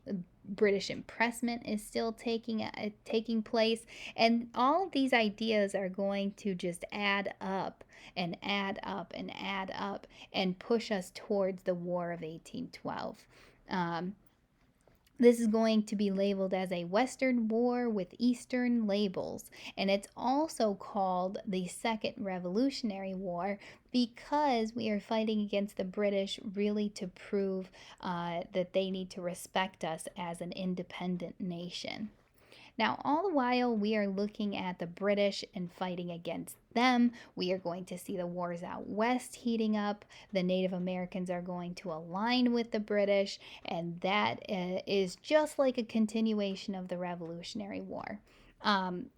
British impressment is still taking place, and all of these ideas are going to just add up and add up and add up and push us towards the War of 1812. Um, this is going to be labeled as a Western War with Eastern labels, and it's also called the Second Revolutionary War because we are fighting against the British really to prove that they need to respect us as an independent nation. Now, all the while we are looking at the British and fighting against them, we are going to see the wars out west heating up. The Native Americans are going to align with the British, and that is just like a continuation of the Revolutionary War.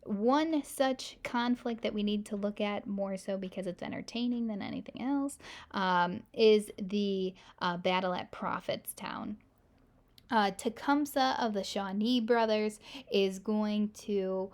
One such conflict that we need to look at more so because it's entertaining than anything else is the battle at Prophetstown. Tecumseh of the Shawnee brothers is going to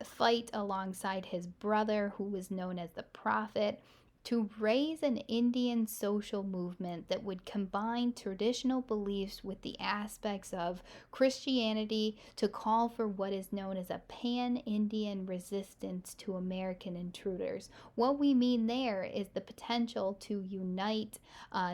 fight alongside his brother, who was known as the Prophet, to raise an Indian social movement that would combine traditional beliefs with the aspects of Christianity to call for what is known as a pan Indian resistance to American intruders. What we mean there is the potential to unite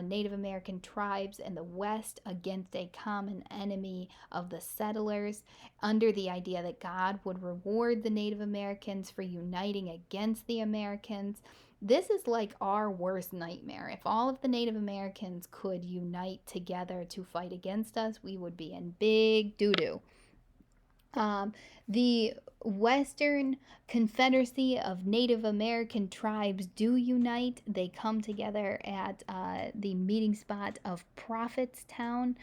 Native American tribes in the West against a common enemy of the settlers, under the idea that God would reward the Native Americans for uniting against the Americans. This is like our worst nightmare. If all of the Native Americans could unite together to fight against us, we would be in big doo doo. Um, the Western Confederacy of Native American Tribes do unite. They come together at the meeting spot of Prophetstown,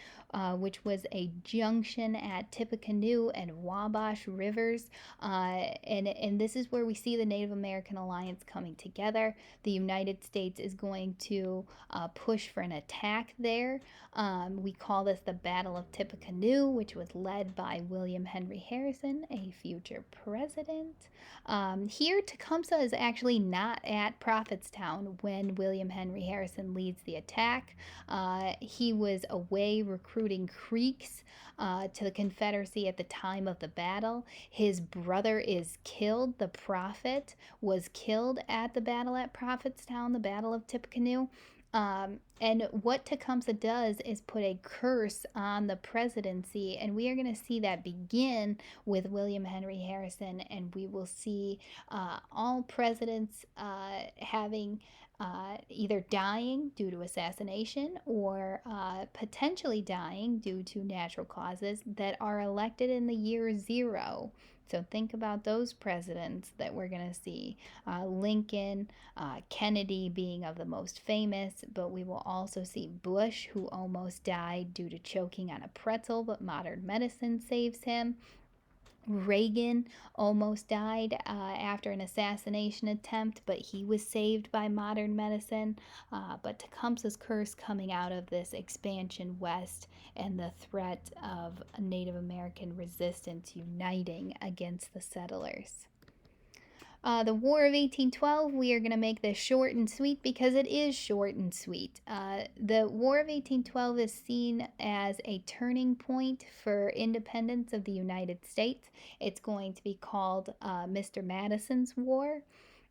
which was a junction at Tippecanoe and Wabash Rivers. And this is where we see the Native American Alliance coming together. The United States is going to push for an attack there. We call this the Battle of Tippecanoe, which was led by William Henry Harrison, a future president. Here, Tecumseh is actually not at Prophetstown when William Henry Harrison leads the attack. He was away recruiting Creeks to the Confederacy at the time of the battle. His brother is killed. The Prophet was killed at the battle at Prophetstown, the Battle of Tippecanoe. And what Tecumseh does is put a curse on the presidency, and we are going to see that begin with William Henry Harrison, and we will see all presidents having either dying due to assassination or potentially dying due to natural causes that are elected in the year zero. So think about those presidents that we're going to see. Lincoln, Kennedy being of the most famous, but we will also see Bush, who almost died due to choking on a pretzel, but modern medicine saves him. Reagan almost died after an assassination attempt, but he was saved by modern medicine. But Tecumseh's curse coming out of this expansion west and the threat of Native American resistance uniting against the settlers. The War of 1812, we are going to make this short and sweet because it is short and sweet. The War of 1812 is seen as a turning point for independence of the United States. It's going to be called Mr. Madison's War.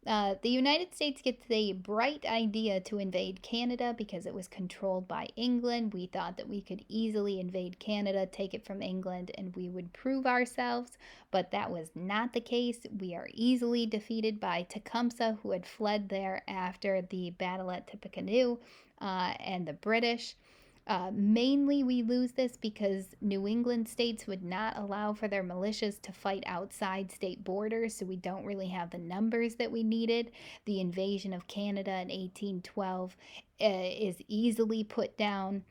The United States gets the bright idea to invade Canada because it was controlled by England. We thought that we could easily invade Canada, take it from England, and we would prove ourselves, but that was not the case. We are easily defeated by Tecumseh, who had fled there after the battle at Tippecanoe, and the British. Mainly, we lose this because New England states would not allow for their militias to fight outside state borders, so we don't really have the numbers that we needed. The invasion of Canada in 1812 is easily put down.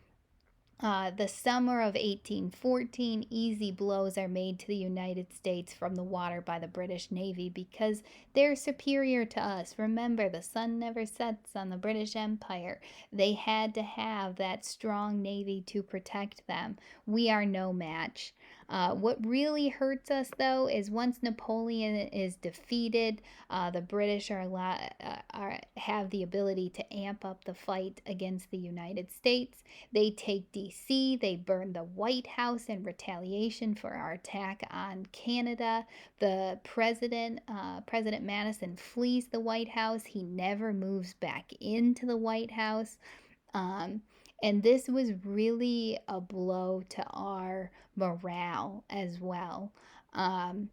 The summer of 1814, easy blows are made to the United States from the water by the British Navy because they're superior to us. Remember, the sun never sets on the British Empire. They had to have that strong navy to protect them. We are no match. What really hurts us, though, is once Napoleon is defeated, the British have the ability to amp up the fight against the United States. They take DC, they burn the White House in retaliation for our attack on Canada. The President Madison, flees the White House. He never moves back into the White House. Um, And this was really a blow to our morale as well. Um,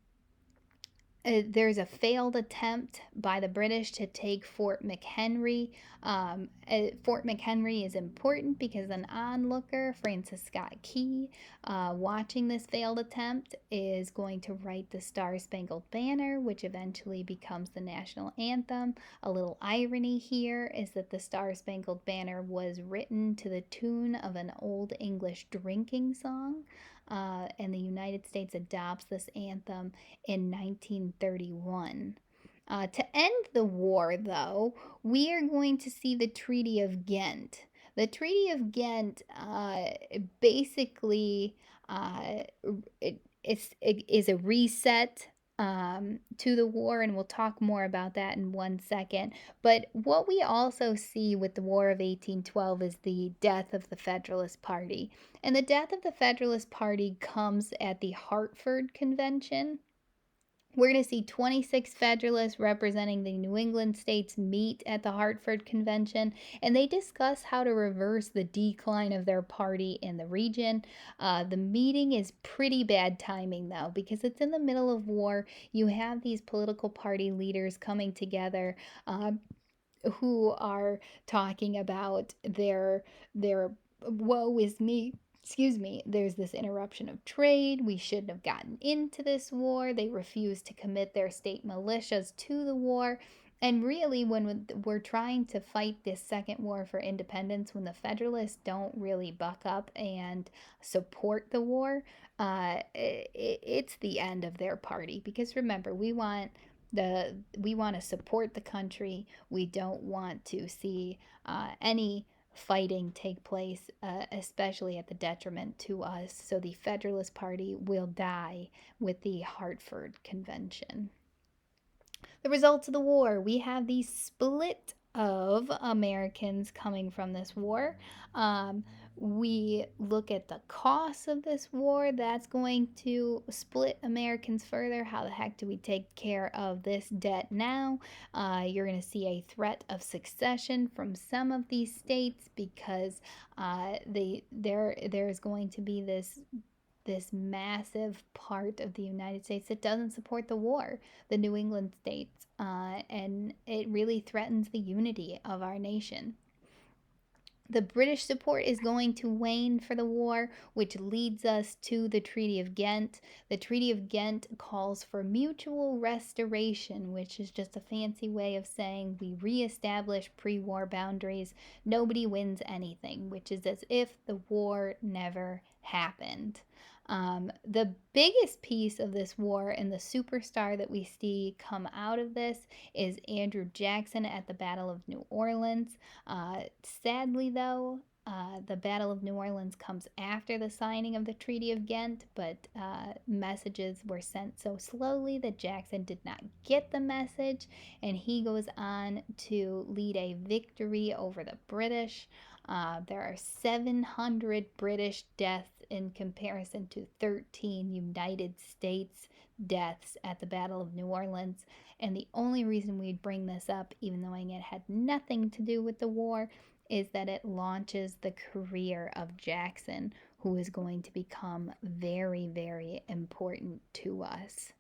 there's a failed attempt by the British to take Fort McHenry. Fort McHenry is important because an onlooker, Francis Scott Key, watching this failed attempt, is going to write the Star Spangled Banner, which eventually becomes the national anthem. A little irony here is that the Star Spangled Banner was written to the tune of an Old English drinking song. And the United States adopts this anthem in 1931. To end the war, though, we are going to see the Treaty of Ghent. The Treaty of Ghent basically uh, it is a reset to the war, and we'll talk more about that in 1 second. But what we also see with the War of 1812 is the death of the Federalist Party. And the death of the Federalist Party comes at the Hartford Convention. We're going to see 26 Federalists representing the New England states meet at the Hartford Convention, and they discuss how to reverse the decline of their party in the region. The meeting is pretty bad timing, though, because it's in the middle of war. You have these political party leaders coming together. Who are talking about their woe is me. Excuse me, there's this interruption of trade. We shouldn't have gotten into this war. They refuse to commit their state militias to the war. And really, when we're trying to fight this second war for independence, when the Federalists don't really buck up and support the war, it's the end of their party. Because remember, we want to support the country. We don't want to see any fighting take place, especially at the detriment to us. So the Federalist Party will die with the Hartford Convention. The results of the war, we have the split of Americans coming from this war. Um, we look at the costs of this war. That's going to split Americans further. How the heck do we take care of this debt now? You're going to see a threat of secession from some of these states because there is going to be this massive part of the United States that doesn't support the war, the New England states, and it really threatens the unity of our nation. The British support is going to wane for the war, which leads us to the Treaty of Ghent. The Treaty of Ghent calls for mutual restoration, which is just a fancy way of saying we reestablish pre war boundaries. Nobody wins anything, which is as if the war never happened. The biggest piece of this war and the superstar that we see come out of this is Andrew Jackson at the Battle of New Orleans. Sadly, though, the Battle of New Orleans comes after the signing of the Treaty of Ghent, but messages were sent so slowly that Jackson did not get the message, and he goes on to lead a victory over the British. There are 700 British deaths in comparison to 13 United States deaths at the Battle of New Orleans. And the only reason we'd bring this up, even though it had nothing to do with the war, is that it launches the career of Jackson, who is going to become very, very important to us.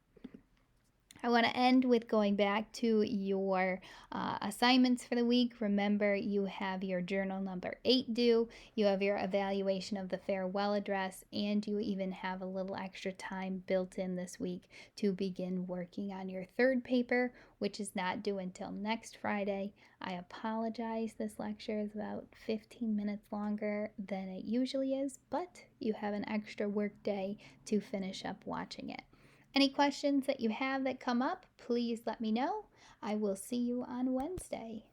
I want to end with going back to your assignments for the week. Remember, you have your journal number 8 due, you have your evaluation of the farewell address, and you even have a little extra time built in this week to begin working on your third paper, which is not due until next Friday. I apologize, this lecture is about 15 minutes longer than it usually is, but you have an extra work day to finish up watching it. Any questions that you have that come up, please let me know. I will see you on Wednesday.